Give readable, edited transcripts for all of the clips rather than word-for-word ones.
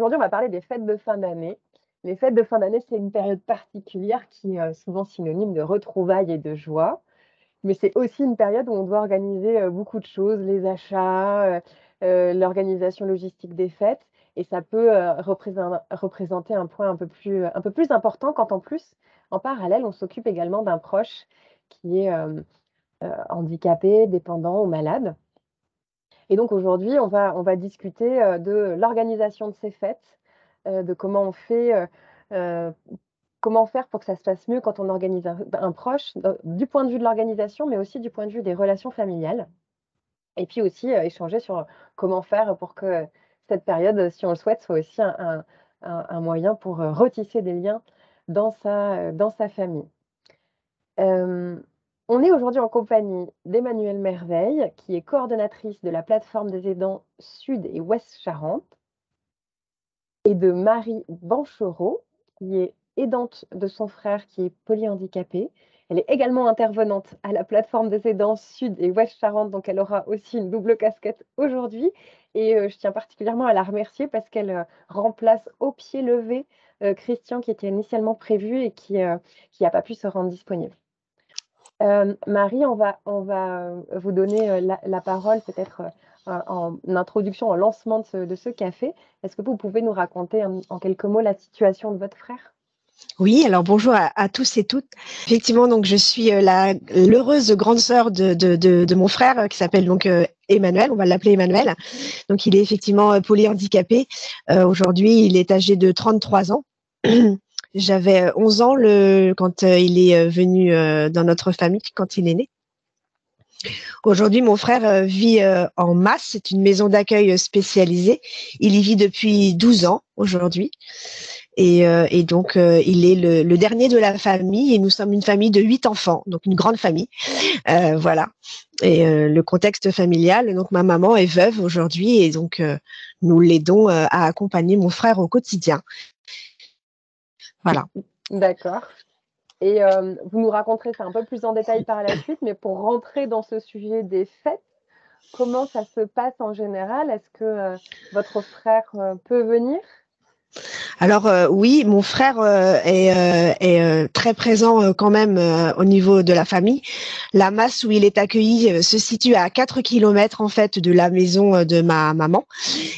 aujourd'hui, on va parler des fêtes de fin d'année. Les fêtes de fin d'année, c'est une période particulière qui est souvent synonyme de retrouvailles et de joie. Mais c'est aussi une période où on doit organiser beaucoup de choses, les achats, l'organisation logistique des fêtes. Et ça peut représenter un point un peu plus important quand en plus, en parallèle, on s'occupe également d'un proche qui est handicapé, dépendant ou malade. Et donc aujourd'hui, on va discuter de l'organisation de ces fêtes, de comment on fait, heu, comment faire pour que ça se passe mieux quand on organise un proche, du point de vue de l'organisation, mais aussi du point de vue des relations familiales. Et puis aussi, échanger sur comment faire pour que cette période, si on le souhaite, soit aussi un moyen pour, retisser des liens dans sa famille. Hem, on est aujourd'hui en compagnie d'Emmanuelle Merveille, qui est coordonnatrice de la plateforme des aidants Sud et Ouest Charente, et de Marie Banchereau, qui est aidante de son frère qui est polyhandicapé. Elle est également intervenante à la plateforme des aidants Sud et Ouest Charente, donc elle aura aussi une double casquette aujourd'hui. Et je tiens particulièrement à la remercier parce qu'elle remplace au pied levé Christian, qui était initialement prévu et qui n'a pas pu se rendre disponible. Marie, on va vous donner, la parole peut-être, en introduction, en lancement de ce café. Est-ce que vous pouvez nous raconter en quelques mots la situation de votre frère? Oui, alors bonjour à tous et toutes. Effectivement, donc je suis l'heureuse grande sœur de mon frère qui s'appelle donc Emmanuel, on va l'appeler Emmanuel. Donc il est effectivement polyhandicapé. Aujourd'hui, il est âgé de 33 ans. J'avais 11 ans quand il est venu dans notre famille, quand il est né. Aujourd'hui, mon frère vit en Masse, c'est une maison d'accueil spécialisée. Il y vit depuis 12 ans aujourd'hui. Et donc, il est le dernier de la famille et nous sommes une famille de 8 enfants, donc une grande famille. Voilà. Et le contexte familial, donc ma maman est veuve aujourd'hui et donc nous l'aidons à accompagner mon frère au quotidien. Voilà. D'accord. Et vous nous raconterez ça un peu plus en détail par la suite, mais pour rentrer dans ce sujet des fêtes, comment ça se passe en général? Est-ce que votre frère peut venir? Alors oui, mon frère est très présent quand même au niveau de la famille. La Masse où il est accueilli se situe à 4 kilomètres en fait de la maison de ma maman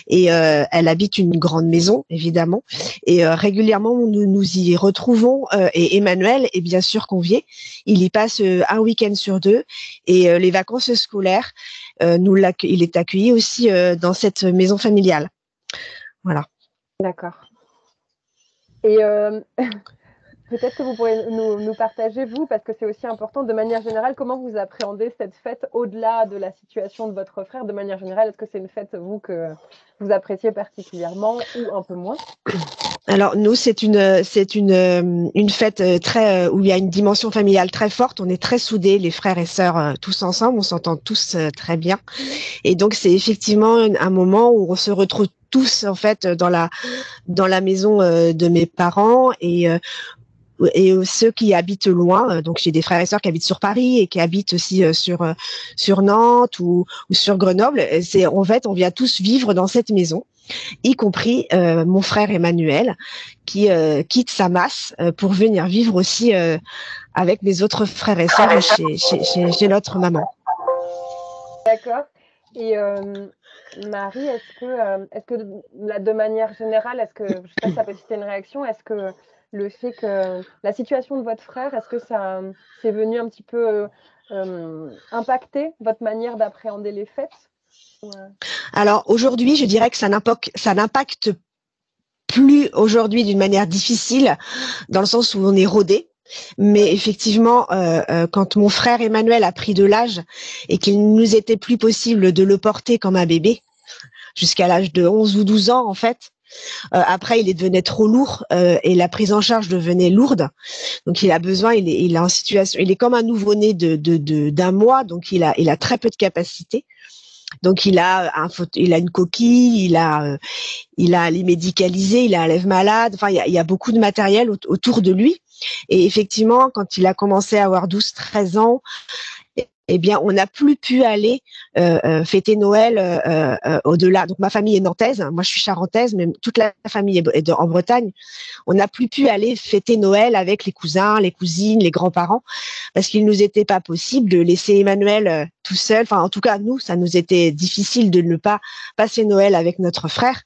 et elle habite une grande maison évidemment et régulièrement nous nous y retrouvons et Emmanuel est bien sûr convié. Il y passe un week-end sur deux et les vacances scolaires il est accueilli aussi dans cette maison familiale. Voilà. D'accord. Et peut-être que vous pourrez nous partager, vous, parce que c'est aussi important, de manière générale, comment vous appréhendez cette fête au-delà de la situation de votre frère? De manière générale, est-ce que c'est une fête, vous, que vous appréciez particulièrement ou un peu moins? Alors nous, c'est une fête très où il y a une dimension familiale très forte. On est très soudés, les frères et sœurs, tous ensemble. On s'entend tous très bien. Et donc c'est effectivement un moment où on se retrouve tous en fait dans la maison de mes parents et ceux qui habitent loin. Donc j'ai des frères et sœurs qui habitent sur Paris et qui habitent aussi sur Nantes ou sur Grenoble. C'est en fait on vient tous vivre dans cette maison, y compris mon frère Emmanuel, qui quitte sa masse pour venir vivre aussi avec mes autres frères et sœurs chez notre maman. D'accord. Et Marie, est-ce que de manière générale, est-ce que, je ne sais pas si ça peut susciter une réaction, est-ce que le fait que la situation de votre frère, est-ce que ça c'est venu un petit peu impacter votre manière d'appréhender les fêtes? Ouais. Alors aujourd'hui, je dirais que ça n'impacte plus aujourd'hui d'une manière difficile, dans le sens où on est rodé. Mais effectivement, quand mon frère Emmanuel a pris de l'âge et qu'il ne nous était plus possible de le porter comme un bébé, jusqu'à l'âge de 11 ou 12 ans en fait, après il devenait trop lourd et la prise en charge devenait lourde. Donc il a besoin, il est en situation, il est comme un nouveau-né d'un mois, donc il a très peu de capacité. Donc il a une coquille, il est médicalisé, il a un lève-malade. Enfin, il y a beaucoup de matériel autour de lui. Et effectivement, quand il a commencé à avoir 12, 13 ans, eh bien, on n'a plus pu aller fêter Noël au-delà. Donc, ma famille est nantaise, moi je suis charentaise, mais toute la famille est en Bretagne. On n'a plus pu aller fêter Noël avec les cousins, les cousines, les grands-parents, parce qu'il nous était pas possible de laisser Emmanuel tout seul. Enfin, en tout cas, nous, ça nous était difficile de ne pas passer Noël avec notre frère.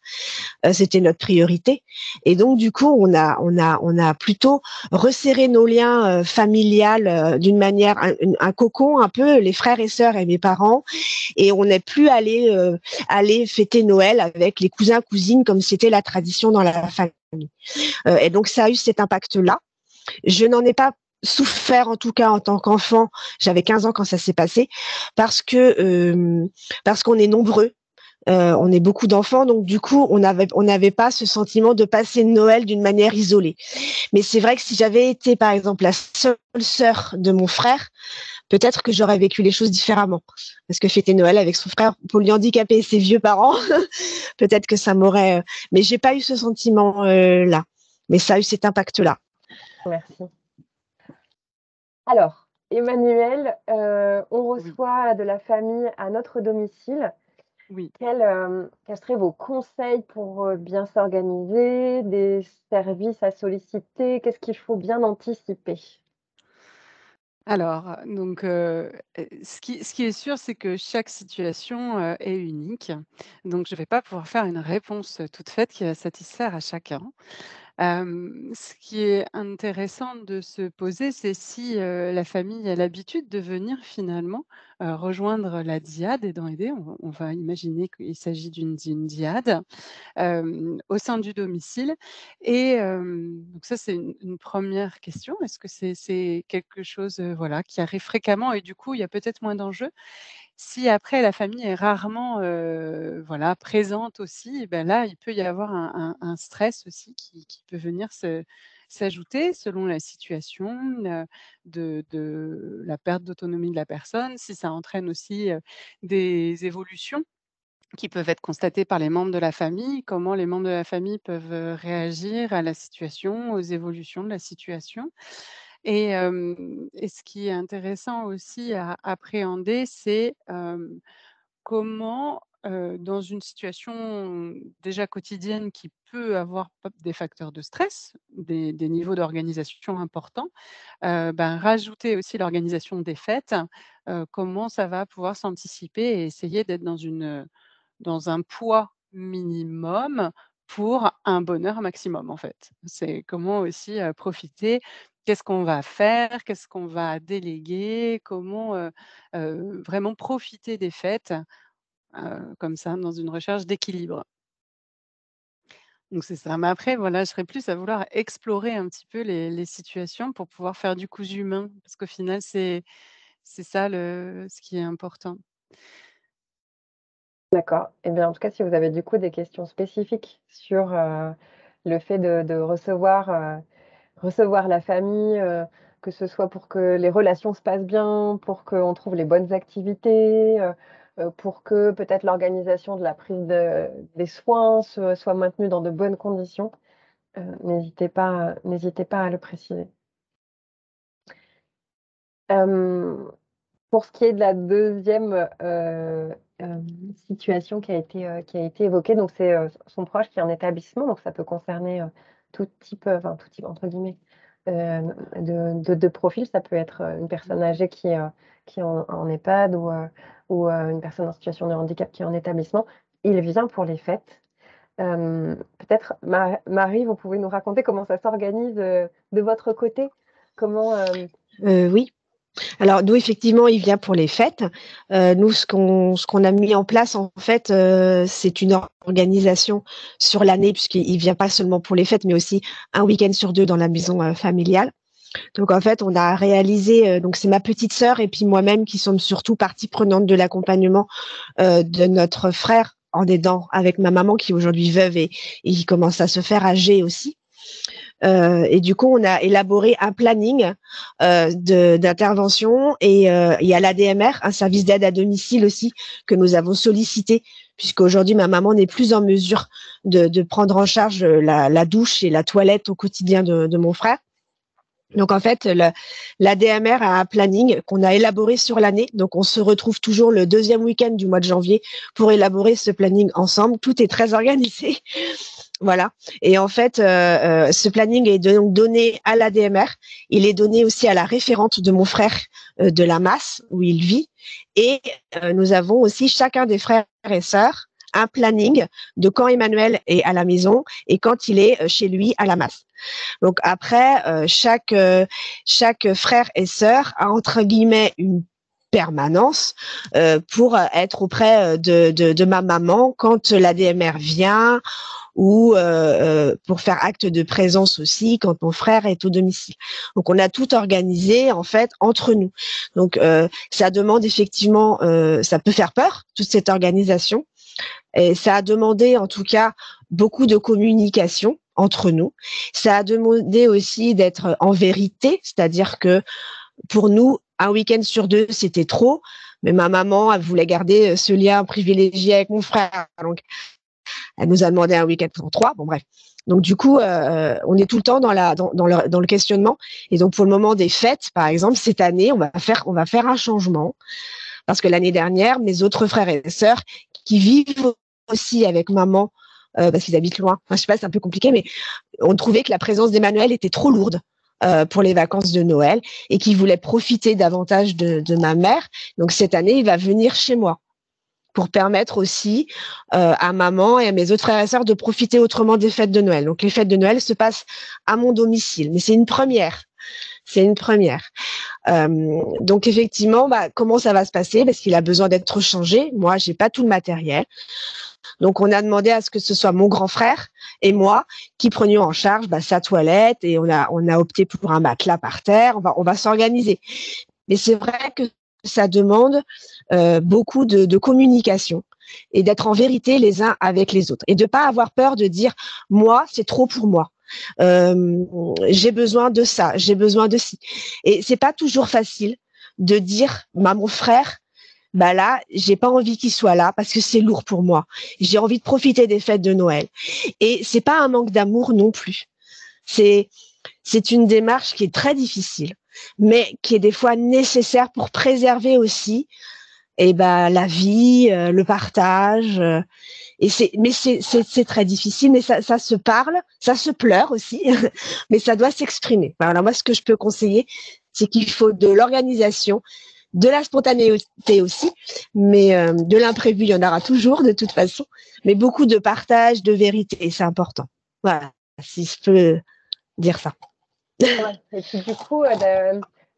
C'était notre priorité. Et donc, du coup, on a plutôt resserré nos liens familiales d'une manière, un cocon un peu, les frères et sœurs et mes parents. Et on n'est plus aller fêter Noël avec les cousins, cousines, comme c'était la tradition dans la famille. Et donc, ça a eu cet impact-là. Je n'en ai pas souffert, en tout cas en tant qu'enfant. J'avais 15 ans quand ça s'est passé, parce qu'on est nombreux. On est beaucoup d'enfants, donc du coup, on n'avait pas ce sentiment de passer Noël d'une manière isolée. Mais c'est vrai que si j'avais été, par exemple, la seule sœur de mon frère, peut-être que j'aurais vécu les choses différemment. Parce que fêter Noël avec son frère polyhandicapé et ses vieux parents, peut-être que ça m'aurait. Mais j'ai pas eu ce sentiment là. Mais ça a eu cet impact-là. Merci. Alors, Emmanuel, on Oui, reçoit de la famille à notre domicile. oui. Quels seraient vos conseils pour bien s'organiser, des services à solliciter? Qu'est-ce qu'il faut bien anticiper? Alors, donc, ce qui est sûr, c'est que chaque situation, est unique. Donc je ne vais pas pouvoir faire une réponse, toute faite qui va satisfaire à chacun. Ce qui est intéressant de se poser, c'est si, la famille a l'habitude de venir finalement, rejoindre la diade, Aidants aidés. On va imaginer qu'il s'agit d'une diade, au sein du domicile et donc ça, c'est une 1re question. Est-ce que c'est quelque chose, voilà, qui arrive fréquemment et du coup, il y a peut-être moins d'enjeux? Si après la famille est rarement, voilà, présente aussi, ben là, il peut y avoir un stress aussi qui peut venir s'ajouter selon la situation, de la perte d'autonomie de la personne. Si ça entraîne aussi, des évolutions qui peuvent être constatées par les membres de la famille, comment les membres de la famille peuvent, réagir à la situation, aux évolutions de la situation. Et ce qui est intéressant aussi à appréhender, c'est, comment, dans une situation déjà quotidienne qui peut avoir des facteurs de stress, des niveaux d'organisation importants, ben, rajouter aussi l'organisation des fêtes, comment ça va pouvoir s'anticiper et essayer d'être dans un poids minimum pour un bonheur maximum, en fait. C'est comment aussi, profiter. Qu'est-ce qu'on va faire? Qu'est-ce qu'on va déléguer? Comment, vraiment profiter des fêtes, comme ça, dans une recherche d'équilibre. Donc c'est ça. Mais après, voilà, je serais plus à vouloir explorer un petit peu les situations pour pouvoir faire du cousu humain, parce qu'au final, c'est ça ce qui est important. D'accord. Eh bien, en tout cas, si vous avez du coup des questions spécifiques sur, le fait de recevoir la famille, que ce soit pour que les relations se passent bien, pour qu'on trouve les bonnes activités, pour que peut-être l'organisation de la prise des soins soit maintenue dans de bonnes conditions, n'hésitez pas à le préciser. Hem Pour ce qui est de la deuxième situation qui a été évoquée, donc c'est, son proche qui est en établissement, donc ça peut concerner, tout type, enfin tout type entre guillemets, de profil. Ça peut être, une personne âgée qui est en EHPAD ou une personne en situation de handicap qui est en établissement. Il vient pour les fêtes. Peut-être Marie, vous pouvez nous raconter comment ça s'organise, de votre côté? Comment, Oui. Alors nous, effectivement, il vient pour les fêtes. Nous, ce qu'on a mis en place, en fait, c'est une organisation sur l'année, puisqu'il vient pas seulement pour les fêtes, mais aussi un week-end sur 2 dans la maison, familiale. Donc en fait, on a réalisé, donc c'est ma petite sœur et puis moi-même qui sommes surtout partie prenante de l'accompagnement, de notre frère en aidant avec ma maman qui est aujourd'hui veuve et qui commence à se faire âgée aussi. Et du coup, on a élaboré un planning d'intervention et il y a l'ADMR, un service d'aide à domicile aussi que nous avons sollicité puisqu'aujourd'hui ma maman n'est plus en mesure de prendre en charge la douche et la toilette au quotidien de mon frère. Donc en fait, l'ADMR a un planning qu'on a élaboré sur l'année. Donc on se retrouve toujours le deuxième week-end du mois de janvier pour élaborer ce planning ensemble. Tout est très organisé. Voilà. Et en fait, ce planning est donc donné à l'ADMR. Il est donné aussi à la référente de mon frère de la masse où il vit. Et nous avons aussi chacun des frères et sœurs un planning de quand Emmanuel est à la maison et quand il est chez lui à la masse. Donc après, chaque frère et sœur a entre guillemets une permanence pour être auprès de ma maman quand la DMR vient ou pour faire acte de présence aussi quand mon frère est au domicile. Donc on a tout organisé en fait entre nous. Donc ça demande effectivement, ça peut faire peur toute cette organisation et ça a demandé en tout cas beaucoup de communication entre nous. Ça a demandé aussi d'être en vérité, c'est-à-dire que pour nous, un week-end sur 2, c'était trop. Mais ma maman, elle voulait garder ce lien privilégié avec mon frère. Donc, elle nous a demandé un week-end pour 3. Bon, bref. Donc, du coup, on est tout le temps dans le questionnement. Et donc, pour le moment des fêtes, par exemple, cette année, on va faire un changement. Parce que l'année dernière, mes autres frères et sœurs qui vivent aussi avec maman, parce qu'ils habitent loin, enfin, je sais pas, c'est un peu compliqué, mais on trouvait que la présence d'Emmanuel était trop lourde pour les vacances de Noël et qu'il voulait profiter davantage de ma mère. Donc cette année, il va venir chez moi pour permettre aussi à maman et à mes autres frères et sœurs de profiter autrement des fêtes de Noël. Donc les fêtes de Noël se passent à mon domicile, mais c'est une première. C'est une première. Donc effectivement, comment ça va se passer? Parce qu'il a besoin d'être changé. Moi, j'ai pas tout le matériel. Donc on a demandé à ce que ce soit mon grand frère et moi qui prenions en charge sa toilette et on a opté pour un matelas par terre. On va s'organiser. Mais c'est vrai que ça demande beaucoup de communication et d'être en vérité les uns avec les autres et de pas avoir peur de dire moi c'est trop pour moi. J'ai besoin de ça, j'ai besoin de ci. Et c'est pas toujours facile de dire mon frère là, j'ai pas envie qu'il soit là parce que c'est lourd pour moi. J'ai envie de profiter des fêtes de Noël. Et c'est pas un manque d'amour non plus. C'est une démarche qui est très difficile, mais qui est des fois nécessaire pour préserver aussi la vie, le partage. C'est très difficile, mais ça se parle, ça se pleure aussi, mais ça doit s'exprimer. Voilà, moi, ce que je peux conseiller, c'est qu'il faut de l'organisation, de la spontanéité aussi, mais de l'imprévu, il y en aura toujours de toute façon, mais beaucoup de partage, de vérité, c'est important. Voilà, si je peux dire ça. Ouais. Et puis du coup,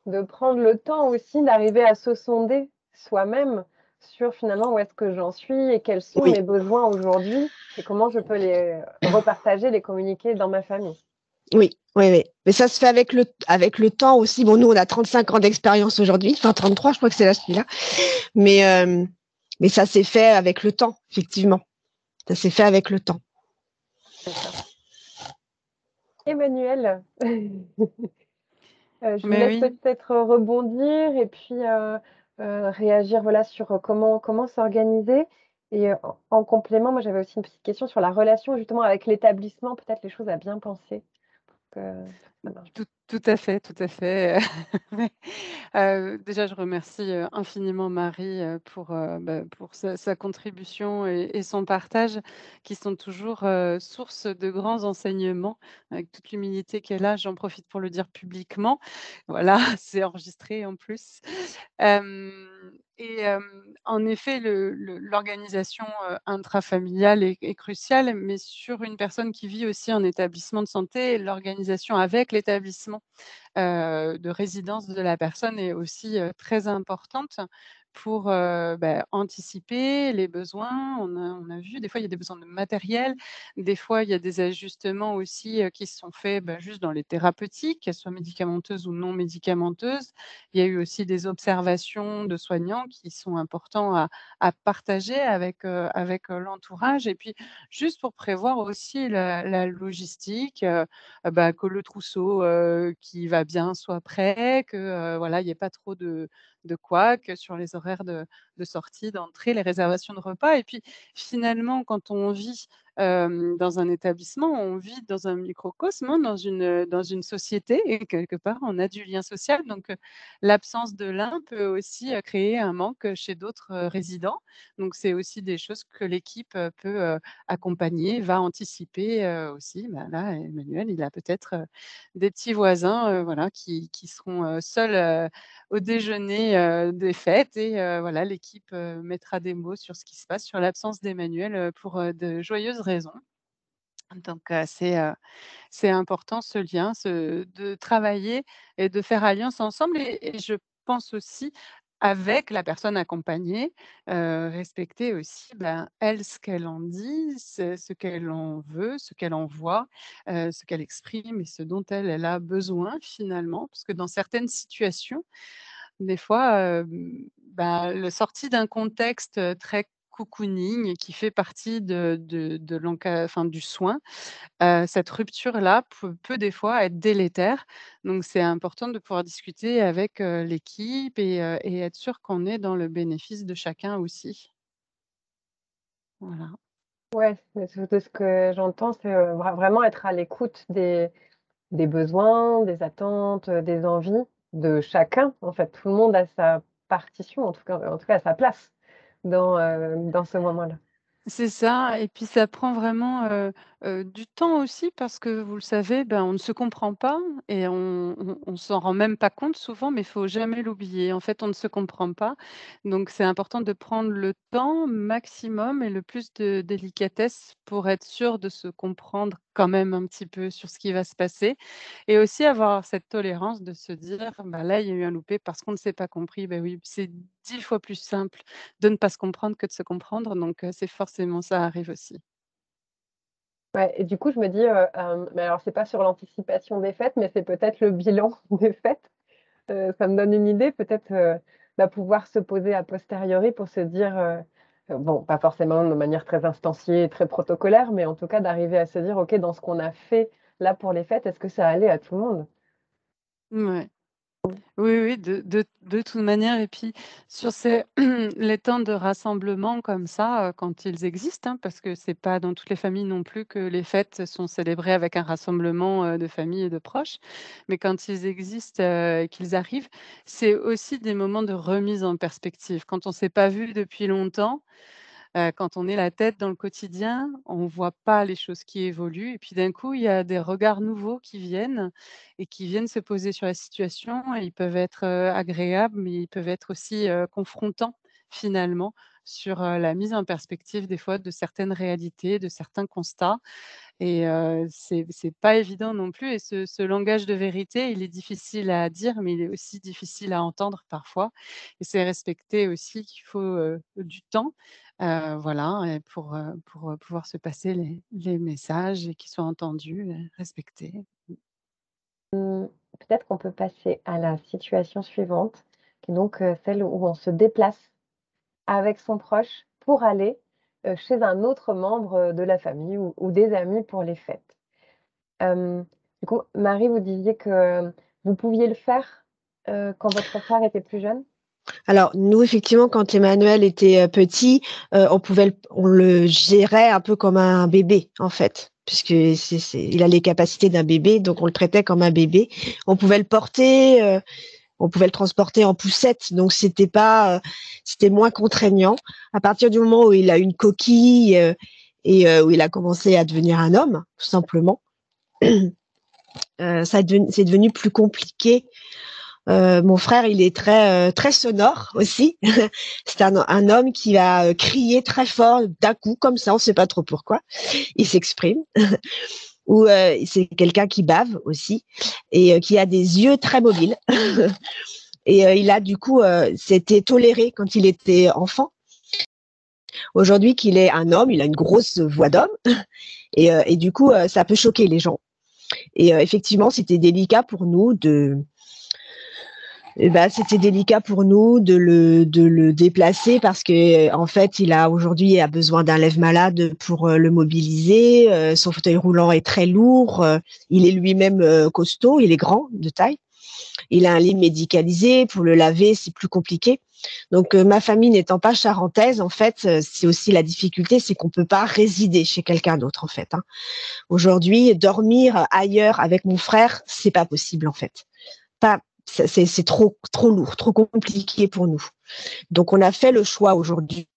de prendre le temps aussi d'arriver à se sonder soi-même sur finalement où est-ce que j'en suis et quels sont Oui, mes besoins aujourd'hui et comment je peux les repartager, les communiquer dans ma famille. oui, oui, oui. Mais ça se fait avec le temps aussi. Bon, nous, on a 35 ans d'expérience aujourd'hui, enfin 33, je crois que c'est là celui-là. Mais ça s'est fait avec le temps, effectivement. Ça s'est fait avec le temps. D'accord. Emmanuel, je vous Mais laisse oui. peut-être rebondir et puis réagir voilà, sur comment s'organiser. Et en complément, moi j'avais aussi une petite question sur la relation justement avec l'établissement, peut-être les choses à bien penser pour que ça marche bien. Tout à fait, tout à fait. Mais, déjà, je remercie, infiniment Marie, pour sa contribution et son partage qui sont toujours, source de grands enseignements. Avec toute l'humilité qu'elle a, j'en profite pour le dire publiquement. Voilà, c'est enregistré en plus. En effet, l'organisation, intrafamiliale est cruciale, mais sur une personne qui vit aussi en établissement de santé, l'organisation avec l'établissement, de résidence de la personne est aussi, très importante pour, anticiper les besoins. On a vu, des fois, il y a des besoins de matériel, des fois, il y a des ajustements aussi, qui se sont faits, juste dans les thérapeutiques, qu'elles soient médicamenteuses ou non médicamenteuses. Il y a eu aussi des observations de soignants qui sont importants à partager avec l'entourage et puis juste pour prévoir aussi la logistique, que le trousseau, qui va bien soit prêt, que, voilà, il y ait pas trop de couacs sur les horaires de sortie, d'entrée, les réservations de repas et puis finalement quand on vit, dans un établissement, on vit dans un microcosme, hein, dans une société et quelque part, on a du lien social donc l'absence de l'un peut aussi, créer un manque, chez d'autres, résidents. Donc c'est aussi des choses que l'équipe, peut, accompagner, va anticiper, aussi. Bah, là, Emmanuel, il a peut-être, des petits voisins, voilà, qui seront, seuls, au déjeuner, des fêtes et voilà, l'équipe, mettra des mots sur ce qui se passe, sur l'absence d'Emmanuel, pour, de joyeuses raisons. Donc c'est important ce lien, de travailler et de faire alliance ensemble et je pense aussi avec la personne accompagnée, respecter aussi, ben, elle, ce qu'elle en dit, ce qu'elle en veut, ce qu'elle en voit, ce qu'elle exprime et ce dont elle a besoin finalement. Parce que dans certaines situations, des fois, bah, le sorti d'un contexte, très cocooning qui fait partie enfin du soin, cette rupture-là peut des fois être délétère. Donc c'est important de pouvoir discuter avec, l'équipe et être sûr qu'on est dans le bénéfice de chacun aussi. Voilà. Ouais, de ce que j'entends, c'est, vraiment être à l'écoute des besoins, des attentes, des envies de chacun. En fait, tout le monde a sa partition, en tout cas, a sa place dans ce moment-là. C'est ça et puis ça prend vraiment, du temps aussi parce que vous le savez, ben, on ne se comprend pas et on s'en rend même pas compte souvent, mais il faut jamais l'oublier. En fait, on ne se comprend pas, donc c'est important de prendre le temps maximum et le plus de délicatesse pour être sûr de se comprendre quand même un petit peu sur ce qui va se passer et aussi avoir cette tolérance de se dire: «Bah, là, il y a eu un loupé parce qu'on ne s'est pas compris». Ben oui, c'est 10 fois plus simple de ne pas se comprendre que de se comprendre, donc c'est forcément ça arrive aussi. Ouais et du coup, je me dis, mais alors c'est pas sur l'anticipation des fêtes, mais c'est peut-être le bilan des fêtes. Ça me donne une idée peut-être, pouvoir se poser a posteriori pour se dire, bon, pas forcément de manière très instanciée, très protocolaire, mais en tout cas d'arriver à se dire: «OK, dans ce qu'on a fait là pour les fêtes, est-ce que ça allait à tout le monde?» Ouais. Oui, oui, de toute manière et puis sur ces les temps de rassemblement comme ça, quand ils existent, hein, parce que c'est pas dans toutes les familles non plus que les fêtes sont célébrées avec un rassemblement, de famille et de proches. Mais quand ils existent, et qu'ils arrivent, c'est aussi des moments de remise en perspective. Quand on s'est pas vu depuis longtemps, quand on est la tête dans le quotidien, on voit pas les choses qui évoluent et puis d'un coup, il y a des regards nouveaux qui viennent se poser sur la situation et ils peuvent être, agréables, mais ils peuvent être aussi, confrontants finalement sur, la mise en perspective des fois de certaines réalités, de certains constats et c'est pas évident non plus et ce langage de vérité, il est difficile à dire, mais il est aussi difficile à entendre parfois et c'est respecter aussi qu'il faut, du temps, voilà et pour pouvoir se passer les messages et qu'ils soient entendus, respectés. Mmh, peut-être qu'on peut passer à la situation suivante, qui est donc, celle où on se déplace avec son proche pour aller, chez un autre membre, de la famille ou des amis pour les fêtes. Hem, du coup, Marie, vous disiez que vous pouviez le faire, quand votre frère était plus jeune? Alors nous, effectivement, quand Emmanuel était, petit, on le gérait un peu comme un bébé, en fait, puisque il a les capacités d'un bébé, donc on le traitait comme un bébé. On pouvait le porter, on pouvait le transporter en poussette, donc c'était moins contraignant. À partir du moment où il a une coquille, où il a commencé à devenir un homme, tout simplement, c'est devenu plus compliqué. Mon frère, il est très sonore aussi. C'est un homme qui va crier très fort d'un coup, comme ça, on ne sait pas trop pourquoi. Il s'exprime. Ou c'est quelqu'un qui bave aussi et qui a des yeux très mobiles. Et il a du coup, c'était toléré quand il était enfant. Aujourd'hui qu'il est un homme, il a une grosse voix d'homme et du coup, ça peut choquer les gens. Et effectivement, c'était délicat pour nous de le déplacer parce que en fait, il a besoin d'un lève-malade pour le mobiliser. Son fauteuil roulant est très lourd. Il est lui-même costaud, il est grand de taille. Il a un lit médicalisé. Pour le laver, c'est plus compliqué. Donc, ma famille n'étant pas charentaise, en fait, c'est aussi la difficulté, c'est qu'on peut pas résider chez quelqu'un d'autre, en fait. Hein. Aujourd'hui, dormir ailleurs avec mon frère, c'est pas possible, en fait. Pas, c'est trop lourd, trop compliqué pour nous. Donc, on a fait le choix aujourd'hui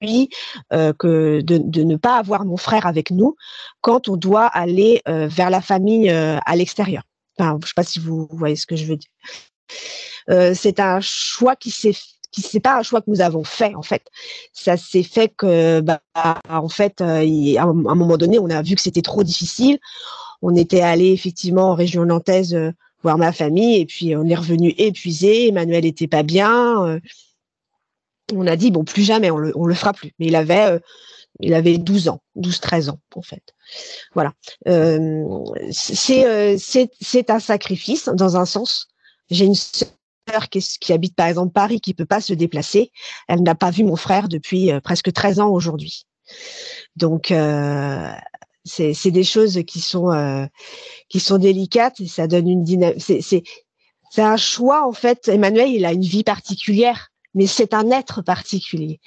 que de ne pas avoir mon frère avec nous quand on doit aller vers la famille à l'extérieur. Enfin, je sais pas si vous voyez ce que je veux dire. C'est un choix qui c'est pas un choix que nous avons fait en fait. Ça s'est fait que en fait à un moment donné on a vu que c'était trop difficile. On était allé effectivement en région nantaise voir ma famille et puis on est revenu épuisé. Emmanuel était pas bien. On a dit bon plus jamais on le fera plus. Mais il avait 12 ans, 12-13 ans en fait. Voilà. C'est un sacrifice dans un sens. J'ai une sœur qui habite par exemple Paris qui peut pas se déplacer. Elle n'a pas vu mon frère depuis presque 13 ans aujourd'hui. Donc c'est des choses qui sont délicates et ça donne une dynamique. C'est un choix en fait. Emmanuel, il a une vie particulière, mais c'est un être particulier.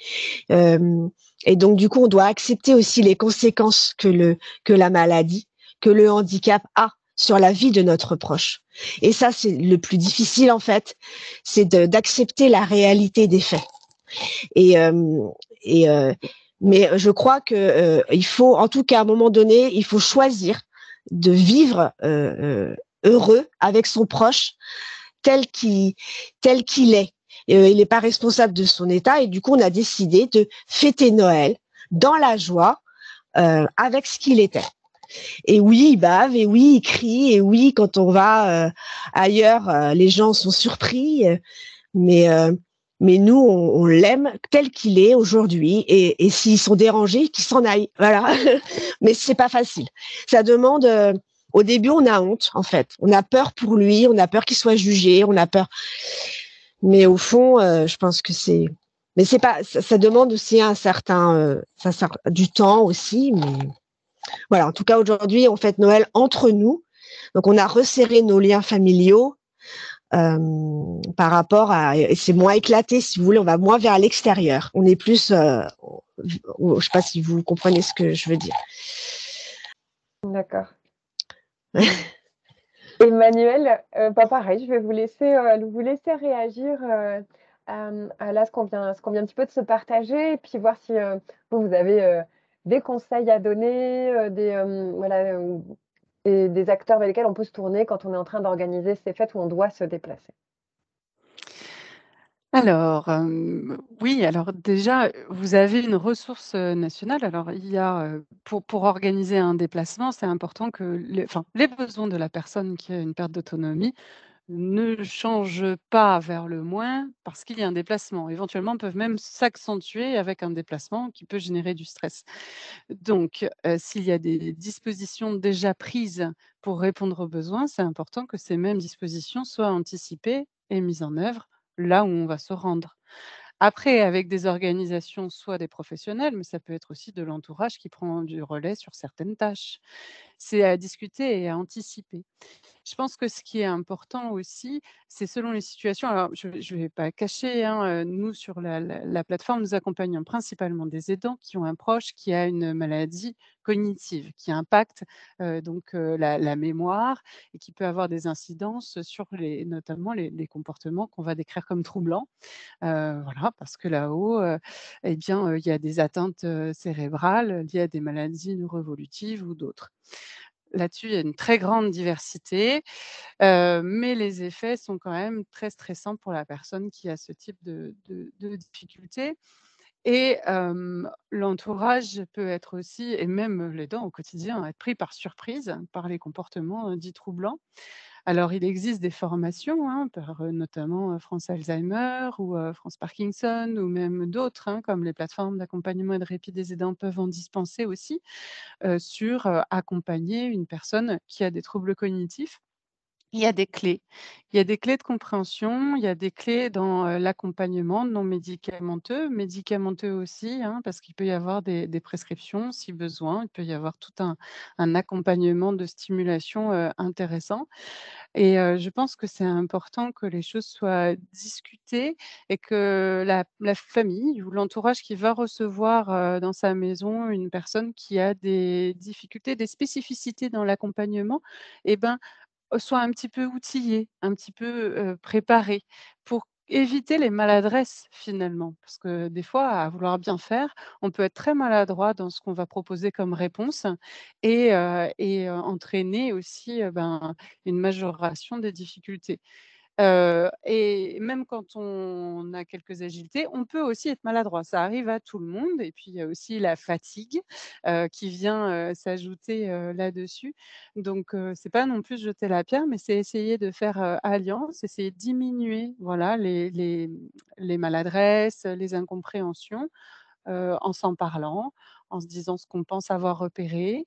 Et donc du coup, on doit accepter aussi les conséquences que la maladie, que le handicap a sur la vie de notre proche. Et ça, c'est le plus difficile en fait, c'est d'accepter la réalité des faits. Et, et mais je crois que il faut, en tout cas, à un moment donné, il faut choisir de vivre heureux avec son proche tel qu'il est. Il n'est pas responsable de son état et du coup, on a décidé de fêter Noël dans la joie avec ce qu'il était. Et oui, il bave, et oui, il crie, et oui, quand on va ailleurs, les gens sont surpris, mais mais nous, on l'aime tel qu'il est aujourd'hui, et s'ils sont dérangés, qu'ils s'en aillent, voilà. Mais c'est pas facile. Ça demande. Au début, on a honte, en fait. On a peur pour lui, on a peur qu'il soit jugé, on a peur. Mais au fond, je pense que c'est. Mais c'est pas. Ça demande aussi un certain, du temps aussi. Mais voilà. En tout cas, aujourd'hui, on fête Noël entre nous. Donc, on a resserré nos liens familiaux par rapport à. Et c'est moins éclaté, si vous voulez. On va moins vers l'extérieur. On est plus. Je sais pas si vous comprenez ce que je veux dire. D'accord. Emmanuel, pas pareil, je vais vous laisser réagir à là, ce qu'on vient un petit peu de se partager, et puis voir si vous avez des conseils à donner, voilà, des acteurs vers lesquels on peut se tourner quand on est en train d'organiser ces fêtes où on doit se déplacer. Alors, oui, alors déjà, vous avez une ressource, nationale. Alors il y a, pour organiser un déplacement, c'est important que les besoins de la personne qui a une perte d'autonomie ne changent pas vers le moins parce qu'il y a un déplacement. Éventuellement, peuvent même s'accentuer avec un déplacement qui peut générer du stress. Donc, s'il y a des dispositions déjà prises pour répondre aux besoins, c'est important que ces mêmes dispositions soient anticipées et mises en œuvre là où on va se rendre. Après, avec des organisations, soit des professionnels, mais ça peut être aussi de l'entourage qui prend du relais sur certaines tâches. C'est à discuter et à anticiper. Je pense que ce qui est important aussi, c'est selon les situations. Alors, je vais pas cacher, hein, nous sur la plateforme, nous accompagnons principalement des aidants qui ont un proche qui a une maladie cognitive qui impacte, la mémoire et qui peut avoir des incidences sur notamment les comportements qu'on va décrire comme troublants. Voilà, parce que là-haut, eh bien, il y a des atteintes, cérébrales liées à des maladies neuroévolutives ou d'autres. Là-dessus, il y a une très grande diversité, mais les effets sont quand même très stressants pour la personne qui a ce type de difficultés et l'entourage peut être aussi et même l'aidant au quotidien, être pris par surprise par les comportements, dits troublants. Alors il existe des formations, hein, par, notamment, France Alzheimer ou, France Parkinson ou même d'autres, hein, comme les plateformes d'accompagnement et de répit des aidants peuvent en dispenser aussi, sur, accompagner une personne qui a des troubles cognitifs Il y a des clés. Il y a des clés de compréhension, il y a des clés dans, l'accompagnement non médicamenteux aussi, hein, parce qu'il peut y avoir des prescriptions si besoin. Il peut y avoir tout un accompagnement de stimulation, intéressant et je pense que c'est important que les choses soient discutées et que la famille ou l'entourage qui va recevoir, dans sa maison une personne qui a des difficultés, des spécificités dans l'accompagnement et ben, soit un petit peu outillés, un petit peu, préparés pour éviter les maladresses finalement. Parce que des fois, à vouloir bien faire, on peut être très maladroit dans ce qu'on va proposer comme réponse et entraîner aussi, ben, une majoration des difficultés. Et même quand on a quelques agilités, on peut aussi être maladroit. Ça arrive à tout le monde et puis il y a aussi la fatigue, qui vient, s'ajouter, là-dessus. Donc c'est pas non plus jeter la pierre, mais c'est essayer de faire, alliance, essayer de diminuer, voilà, les maladresses, les incompréhensions en s'en parlant, en se disant ce qu'on pense avoir repéré.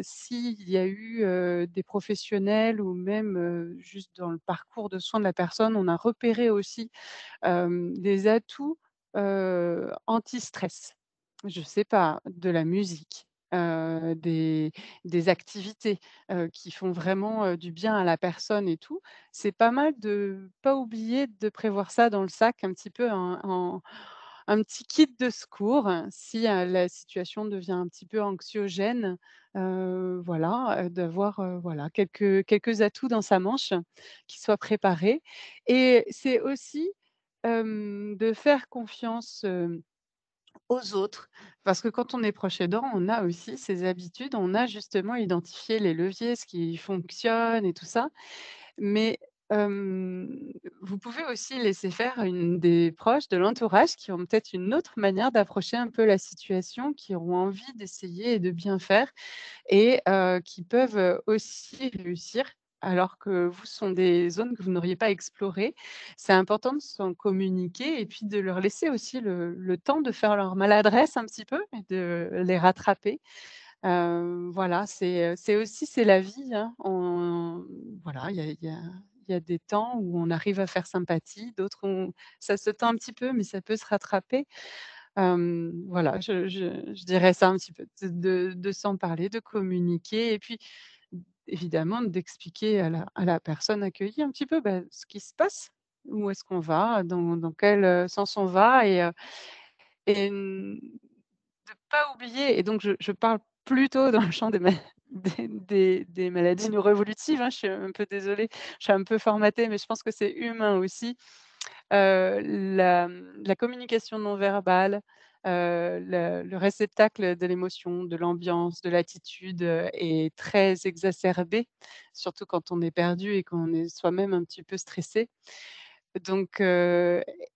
S'il y a eu, des professionnels ou même, juste dans le parcours de soins de la personne, on a repéré aussi, des atouts, anti-stress. Je sais pas, de la musique, des activités, qui font vraiment, du bien à la personne et tout. C'est pas mal de pas oublier de prévoir ça dans le sac un petit peu en un petit kit de secours si, la situation devient un petit peu anxiogène, voilà, d'avoir, voilà, quelques atouts dans sa manche qui soient préparés et c'est aussi, de faire confiance, aux autres. Parce que quand on est proche aidant, on a aussi ses habitudes, on a justement identifié les leviers, ce qui fonctionne et tout ça. Mais, vous pouvez aussi laisser faire une des proches de l'entourage qui ont peut-être une autre manière d'approcher un peu la situation, qui auront envie d'essayer et de bien faire et qui peuvent, aussi réussir alors que vous, ce sont des zones que vous n'auriez pas explorées. C'est important de s'en communiquer et puis de leur laisser aussi le temps de faire leur maladresse un petit peu et de les rattraper. Voilà, c'est la vie, hein. Voilà, il y a des temps où on arrive à faire sympathie, d'autres où ça se tend un petit peu, mais ça peut se rattraper. Voilà, je dirais ça un petit peu, de s'en parler, de communiquer et puis évidemment d'expliquer à la personne accueillie un petit peu, bah, ce qui se passe. Où est-ce qu'on va? Dans quel, sens on va? De pas oublier et donc je parle plutôt dans le champ des maladies neuroévolutives, hein. Je suis un peu désolée, je suis un peu formatée, mais je pense que c'est humain aussi. La communication non verbale, le réceptacle de l'émotion, de l'ambiance, de l'attitude, est très exacerbé, surtout quand on est perdu et qu'on est soi-même un petit peu stressé. Donc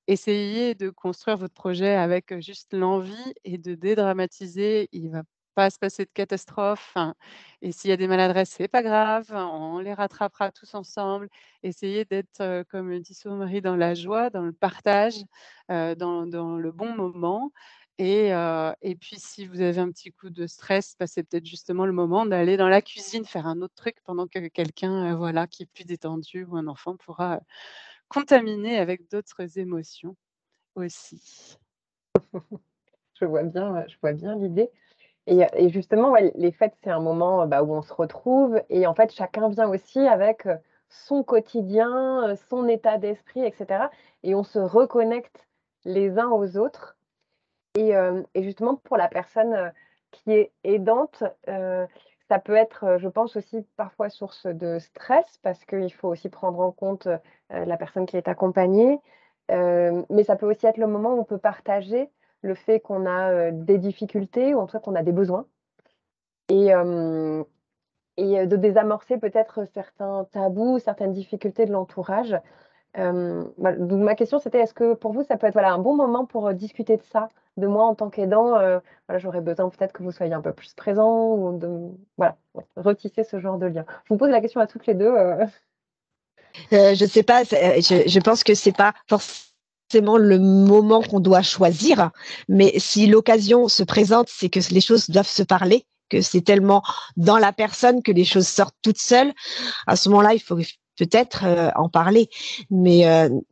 essayez de construire votre projet avec, juste l'envie et de dédramatiser. Il va pas se passer de catastrophe, enfin et s'il y a des maladresses, c'est pas grave, on les rattrapera tous ensemble. Essayez d'être, comme le dit Marie, dans la joie, dans le partage, dans le bon moment et puis si vous avez un petit coup de stress, bah, c'est peut-être justement le moment d'aller dans la cuisine faire un autre truc pendant que quelqu'un, voilà, qui est plus détendu ou un enfant pourra, contaminés avec d'autres émotions aussi. Je vois bien l'idée et justement, ouais, les fêtes, c'est un moment, bah, où on se retrouve et en fait, chacun vient aussi avec, son quotidien, son état d'esprit et cetera et on se reconnecte les uns aux autres et justement pour la personne, qui est aidante, ça peut être, je pense aussi parfois source de stress parce qu'il faut aussi prendre en compte, la personne qui est accompagnée. Mais ça peut aussi être le moment où on peut partager le fait qu'on a, des difficultés ou en tout cas qu'on a des besoins et hem de désamorcer peut-être certains tabous, certaines difficultés de l'entourage. Voilà, donc ma question c'était est-ce que pour vous ça peut être, voilà, un bon moment pour, discuter de ça? De moi en tant qu'aidant, voilà, j'aurais besoin peut-être que vous soyez un peu plus présents ou de voilà, ouais, retisser ce genre de lien. Je vous pose la question à toutes les 2. Je sais pas, je pense que c'est pas forcément le moment qu'on doit choisir, mais si l'occasion se présente, c'est que les choses doivent se parler, que c'est tellement dans la personne que les choses sortent toutes seules. À ce moment-là, il faut peut-être en parler, mais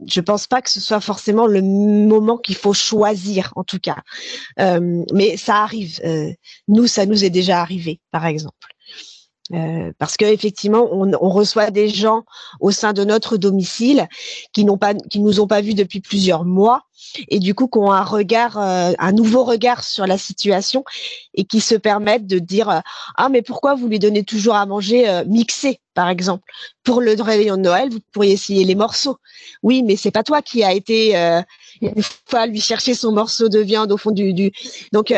je pense pas que ce soit forcément le moment qu'il faut choisir, en tout cas. Mais ça arrive. Nous, ça nous est déjà arrivé, par exemple. Parce que effectivement, on reçoit des gens au sein de notre domicile qui nous ont pas vus depuis plusieurs mois et du coup qui ont un nouveau regard sur la situation et qui se permettent de dire ah mais pourquoi vous lui donnez toujours à manger mixé par exemple pour le réveillon de Noël vous pourriez essayer les morceaux. Oui mais c'est pas toi qui a été une fois lui chercher son morceau de viande au fond du donc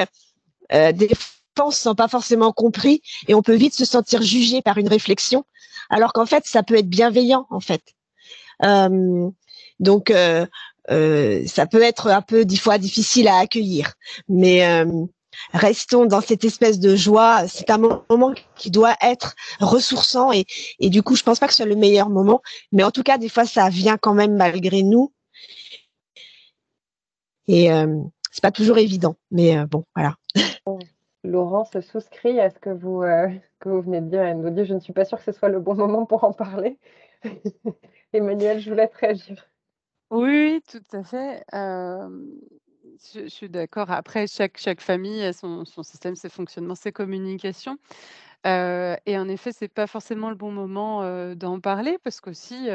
des fois, on se sent pas forcément compris et on peut vite se sentir jugé par une réflexion, alors qu'en fait, ça peut être bienveillant, en fait. Euh, donc, ça peut être un peu, des fois, difficile à accueillir. Mais restons dans cette espèce de joie. C'est un moment qui doit être ressourçant et du coup, je pense pas que ce soit le meilleur moment. Mais en tout cas, des fois, ça vient quand même malgré nous. Et c'est pas toujours évident. Mais bon, voilà. Laurence souscrit à ce que vous venez de dire. Elle nous dit: «Je ne suis pas sûre que ce soit le bon moment pour en parler». Emmanuel, je vous laisse réagir. Oui, tout à fait. Je suis d'accord. Après, chaque famille a son système, ses fonctionnements, ses communications. Et en effet, c'est pas forcément le bon moment, d'en parler parce qu'aussi,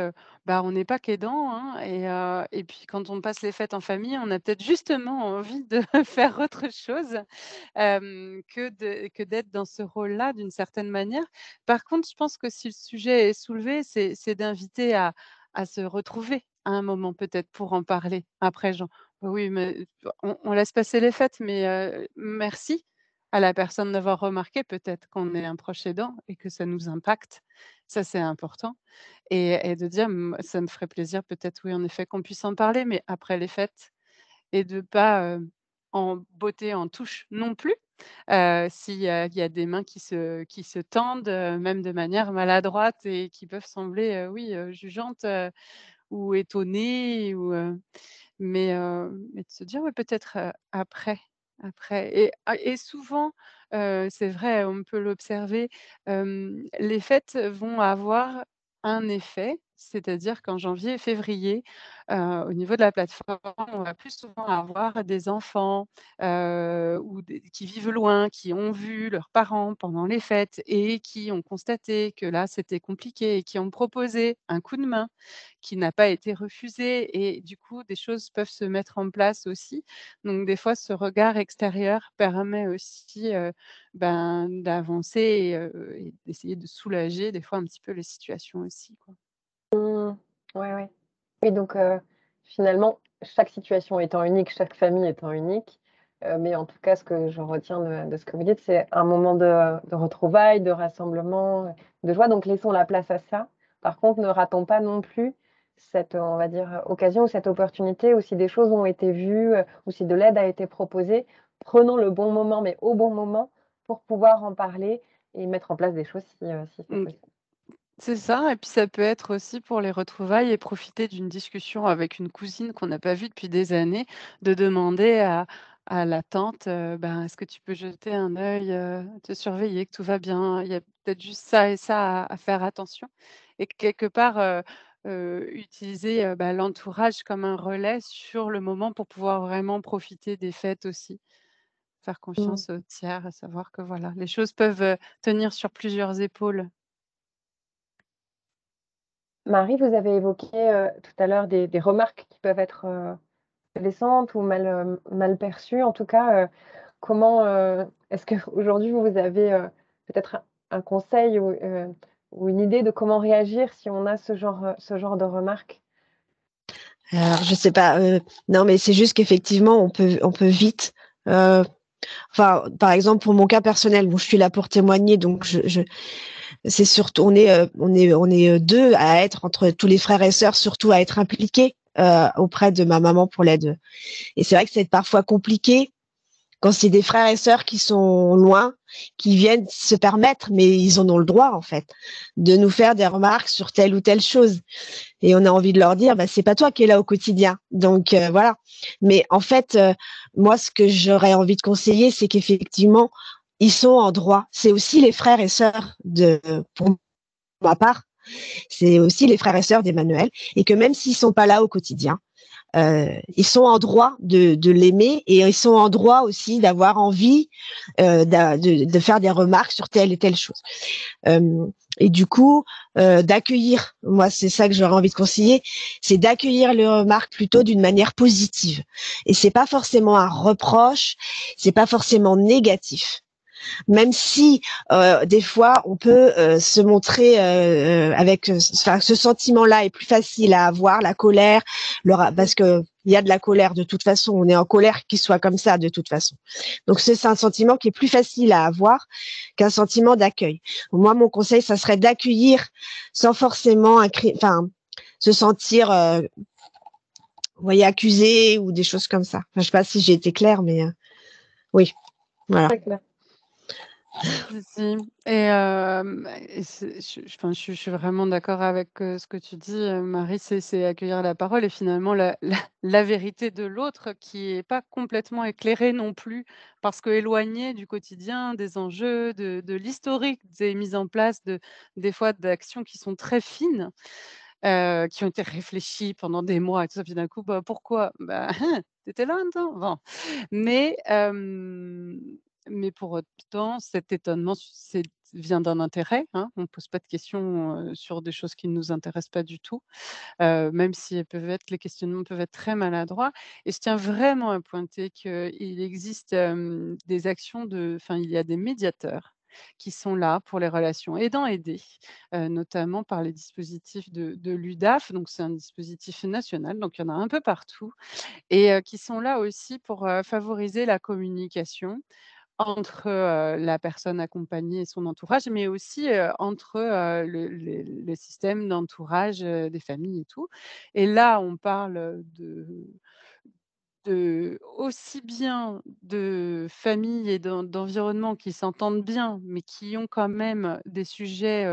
bah, on n'est pas qu'aidant, hein et puis quand on passe les fêtes en famille, on a peut-être justement envie de faire autre chose, que d'être dans ce rôle-là d'une certaine manière. Par contre, je pense que si le sujet est soulevé, c'est d'inviter à se retrouver à un moment peut-être pour en parler après genre: «Oui, mais on laisse passer les fêtes, mais merci à la personne d'avoir remarqué peut-être qu'on est un proche aidant et que ça nous impacte. Ça, c'est important et de dire: Ça me ferait plaisir peut-être, oui, en effet, qu'on puisse en parler, mais après les fêtes» et de pas, en botter en touche non plus. Il y a des mains qui se tendent, même de manière maladroite et qui peuvent sembler, oui, jugeantes, ou étonnées mais de se dire: «Ouais, peut-être, après» et souvent, c'est vrai, on peut l'observer, les fêtes vont avoir un effet, c'est-à-dire qu'en janvier et février, au niveau de la plateforme, on va plus souvent avoir des enfants, ou des qui vivent loin, qui ont vu leurs parents pendant les fêtes et qui ont constaté que là, c'était compliqué et qui ont proposé un coup de main qui n'a pas été refusé et du coup, des choses peuvent se mettre en place aussi. Donc des fois, ce regard extérieur permet aussi, d'avancer et d'essayer de soulager des fois un petit peu les situations aussi, quoi. Mmh. Ouais, ouais. Oui, donc finalement, chaque situation étant unique, chaque famille étant unique, mais en tout cas, ce que je retiens de ce que vous dites, c'est un moment de retrouvailles, de rassemblement, de joie, donc laissons la place à ça. Par contre, ne ratons pas non plus cette, on va dire, occasion ou cette opportunité où si des choses ont été vues, ou si de l'aide a été proposée, prenons le bon moment, mais au bon moment, pour pouvoir en parler et mettre en place des choses si c'est Mmh. possible. C'est ça et puis ça peut être aussi pour les retrouvailles et profiter d'une discussion avec une cousine qu'on n'a pas vue depuis des années, de demander à la tante, ben: «Est-ce que tu peux jeter un œil, te surveiller que tout va bien? Il y a peut-être juste ça et ça à faire attention» et que quelque part, utiliser, l'entourage comme un relais sur le moment pour pouvoir vraiment profiter des fêtes aussi. Faire Mmh. confiance aux tiers, à savoir que voilà, les choses peuvent, tenir sur plusieurs épaules. Marie, vous avez évoqué, tout à l'heure des remarques qui peuvent être, blessantes ou mal perçues. En tout cas, comment, est-ce qu'aujourd'hui vous avez, peut-être un conseil ou une idée de comment réagir si on a ce genre de remarques? Alors, je sais pas, non, mais c'est juste qu'effectivement, on peut vite, heu, enfin, par exemple, pour mon cas personnel, bon, je suis là pour témoigner, donc c'est surtout on est 2 à être entre tous les frères et sœurs, surtout à être impliqués, auprès de ma maman pour l'aide, et c'est vrai que c'est parfois compliqué quand c'est des frères et sœurs qui sont loin, qui viennent se permettre, mais ils en ont le droit, en fait, de nous faire des remarques sur telle ou telle chose. Et on a envie de leur dire, bah, c'est pas toi qui es là au quotidien. Donc voilà. Mais en fait, moi, ce que j'aurais envie de conseiller, c'est qu'effectivement, ils sont en droit. C'est aussi les frères et sœurs pour ma part, c'est aussi les frères et sœurs d'Emmanuel, et que même s'ils sont pas là au quotidien, ils sont en droit de l'aimer, et ils sont en droit aussi d'avoir envie de faire des remarques sur telle et telle chose. Euh, et du coup, d'accueillir, moi c'est ça que j'aurais envie de conseiller, c'est d'accueillir les remarques plutôt d'une manière positive. Et c'est pas forcément un reproche, c'est pas forcément négatif. Même si des fois on peut se montrer avec enfin, ce sentiment-là est plus facile à avoir, la colère, parce que il y a de la colère de toute façon, on est en colère qu'il soit comme ça de toute façon. Donc c'est un sentiment qui est plus facile à avoir qu'un sentiment d'accueil. Moi, mon conseil, ça serait d'accueillir sans forcément enfin, se sentir, vous voyez, accusé ou des choses comme ça. Enfin, je sais pas si j'ai été claire, mais oui, voilà. Très clair. Si, si. Et enfin, je suis vraiment d'accord avec, ce que tu dis, Marie, c'est accueillir la parole et finalement la vérité de l'autre qui est pas complètement éclairée non plus, parce qu'éloignée du quotidien, des enjeux, de l'historique des mises en place des fois d'actions qui sont très fines, qui ont été réfléchies pendant des mois et tout ça, puis d'un coup, bah, pourquoi? Bah, tu étais là en même temps? Bon. Mais mais pour autant, cet étonnement vient d'un intérêt, hein. On ne pose pas de questions, sur des choses qui ne nous intéressent pas du tout, même si les questionnements peuvent être très maladroits. Et je tiens vraiment à pointer qu'il existe, des actions enfin, il y a des médiateurs qui sont là pour les relations aidant-aidés, notamment par les dispositifs de l'UDAF. Donc c'est un dispositif national, donc il y en a un peu partout et qui sont là aussi pour, favoriser la communication entre, la personne accompagnée et son entourage, mais aussi, entre, le système d'entourage, des familles et tout. Et là, on parle aussi bien de familles et d'environnements qui s'entendent bien, mais qui ont quand même des sujets,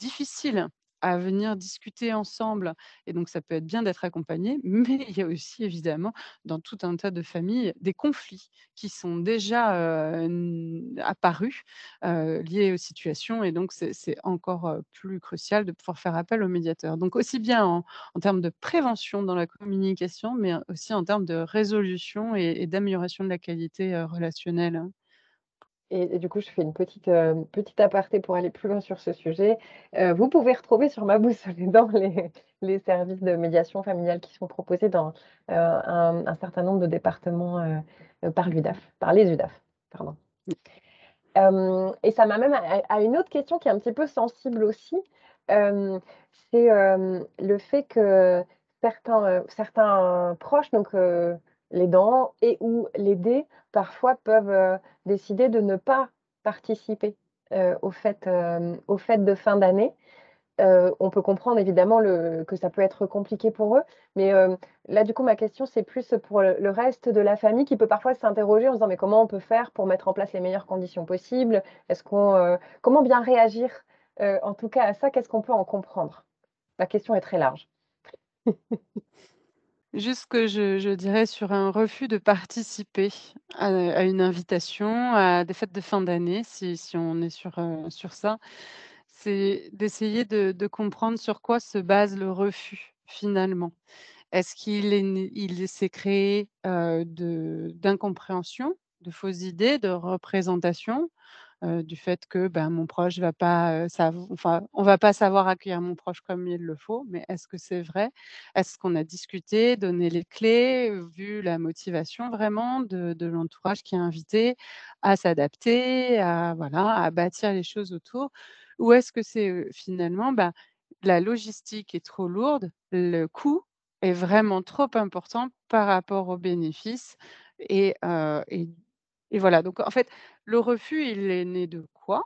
difficiles à venir discuter ensemble et donc ça peut être bien d'être accompagné. Mais il y a aussi évidemment dans tout un tas de familles des conflits qui sont déjà, apparus, liés aux situations et donc c'est encore, plus crucial de pouvoir faire appel aux médiateurs. Donc aussi bien en termes de prévention dans la communication, mais aussi en termes de résolution et d'amélioration de la qualité, relationnelle, hein. Et du coup, je fais une petite aparté pour aller plus loin sur ce sujet. Vous pouvez retrouver sur ma boussole dans les services de médiation familiale qui sont proposés dans, un certain nombre de départements, par l'UDAF, par les UDAF, pardon. Et ça m'amène à une autre question qui est un petit peu sensible aussi. Hem, c'est, le fait que certains proches, donc l'aidant et ou l'aidé, parfois peuvent, décider de ne pas participer, aux fêtes de fin d'année. On peut comprendre évidemment que ça peut être compliqué pour eux, mais là, du coup, ma question, c'est plus pour le reste de la famille qui peut parfois s'interroger en se disant: «Mais comment on peut faire pour mettre en place les meilleures conditions possibles? Comment bien réagir?» En tout cas à ça, qu'est-ce qu'on peut en comprendre? La question est très large. Juste que je dirais sur un refus de participer à une invitation, à des fêtes de fin d'année, si on est sur ça, c'est d'essayer de comprendre sur quoi se base le refus, finalement. Est-ce il s'est créé, d'incompréhension, de fausses idées, de représentations? Du fait que, ben, mon proche va pas, enfin, on va pas savoir accueillir mon proche comme il le faut, mais est-ce que c'est vrai? Est-ce qu'on a discuté, donné les clés, vu la motivation vraiment de l'entourage qui est invité à s'adapter, à voilà, à bâtir les choses autour? Ou est-ce que c'est, finalement, bah, la logistique est trop lourde, le coût est vraiment trop important par rapport aux bénéfices et heu et et voilà, donc en fait, le refus, il est né de quoi?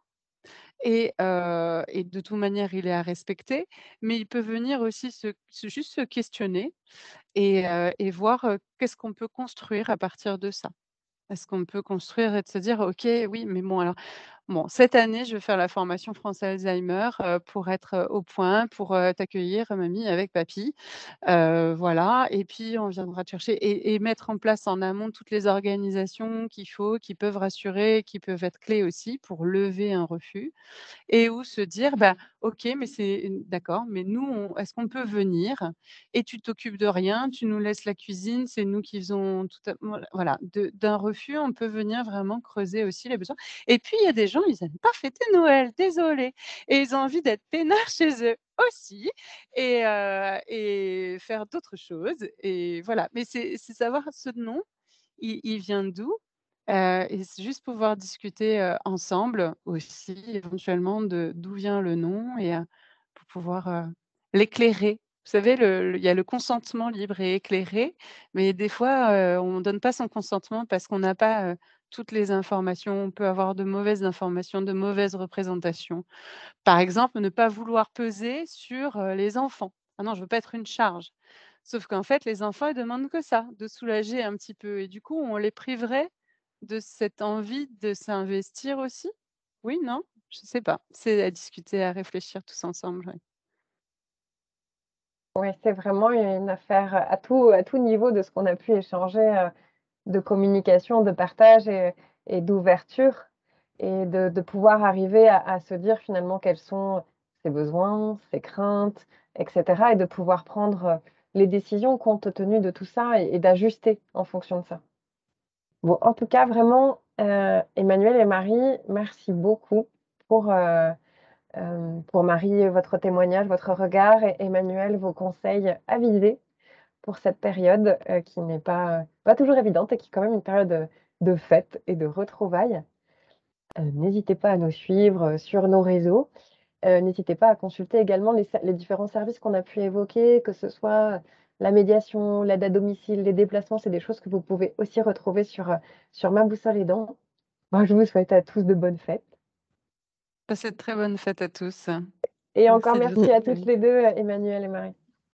Et de toute manière, il est à respecter, mais il peut venir aussi juste se questionner et voir, qu'est-ce qu'on peut construire à partir de ça? Est-ce qu'on peut construire et de se dire: «OK, oui, mais bon alors Bon, cette année, je vais faire la formation France Alzheimer, pour être, au point, pour, t'accueillir mamie avec papy. Voilà et puis on viendra te chercher et mettre en place en amont toutes les organisations qu'il faut, qui peuvent rassurer, qui peuvent être clés aussi pour lever un refus. Et où se dire: «Bah, OK, mais c'est d'accord, mais nous, on est-ce qu'on peut venir et tu t'occupes de rien, tu nous laisses la cuisine, c'est nous qui faisons tout à» voilà, d'un refus, on peut venir vraiment creuser aussi les besoins. Et puis il y a des gens, ils aiment pas fêter Noël, désolé et ils ont envie d'être peinards chez eux aussi et faire d'autres choses et voilà. Mais c'est savoir ce nom, il vient d'où? Et c'est juste pouvoir discuter, ensemble aussi éventuellement de d'où vient le nom et pour pouvoir, l'éclairer. Vous savez il y a le consentement libre et éclairé, mais des fois, on donne pas son consentement parce qu'on n'a pas, toutes les informations. On peut avoir de mauvaises informations, de mauvaises représentations. Par exemple, ne pas vouloir peser sur, les enfants. «Ah non, je veux pas être une charge». Sauf qu'en fait, les enfants, ils demandent que ça, de soulager un petit peu et du coup, on les priverait de cette envie de s'investir aussi? Oui, non? Je sais pas. C'est à discuter, à réfléchir tous ensemble, ouais. Ouais, c'est vraiment une affaire à tout niveau de ce qu'on a pu échanger, de communication, de partage et d'ouverture et de pouvoir arriver à se dire finalement quels sont ses besoins, ses craintes et cetera et de pouvoir prendre, les décisions compte tenu de tout ça et d'ajuster en fonction de ça. Bon, en tout cas, vraiment, Emmanuel et Marie, merci beaucoup pour, pour Marie, votre témoignage, votre regard et Emmanuel, vos conseils avisés pour cette période, qui n'est pas toujours évidente et qui est quand même une période, de fête et de retrouvailles. N'hésitez pas à nous suivre, sur nos réseaux. N'hésitez pas à consulter également les différents services qu'on a pu évoquer, que ce soit la médiation, l'aide à domicile, les déplacements, c'est des choses que vous pouvez aussi retrouver sur Ma Boussole Aidant. Moi, je vous souhaite à tous de bonnes fêtes Passez de très bonnes fêtes à tous. et encore Merci de merci votre à toutes accueil. les 2, Emmanuel et Marie.